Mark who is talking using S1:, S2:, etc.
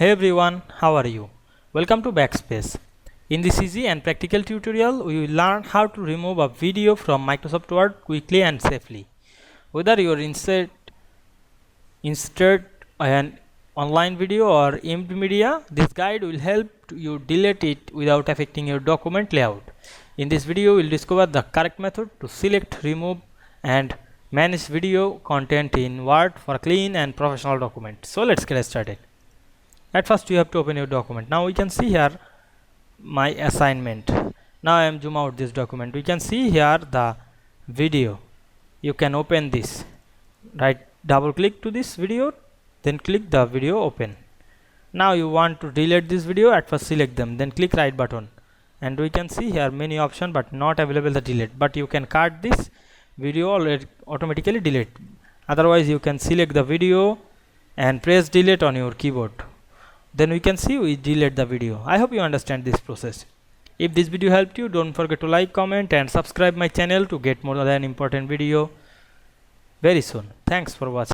S1: Hey everyone, how are you? Welcome to Backspace. In this easy and practical tutorial, we will learn how to remove a video from Microsoft Word quickly and safely. Whether you insert an online video or image media, this guide will help you delete it without affecting your document layout. In this video, we will discover the correct method to select, remove and manage video content in Word for a clean and professional document. So let's get started. At first you have to open your document. Now we can see here my assignment. Now I am zoom out this document. We can see here the video. You can open this. Right, double click to this video, then click the video open. Now you want to delete this video. At first select them, then click right button, and we can see here many options but not available the delete. But you can cut this video already automatically delete. Otherwise you can select the video and press delete on your keyboard. Then we can see we delete the video. I hope you understand this process. If this video helped you, don't forget to like, comment and subscribe my channel to get more than important video very soon. Thanks for watching.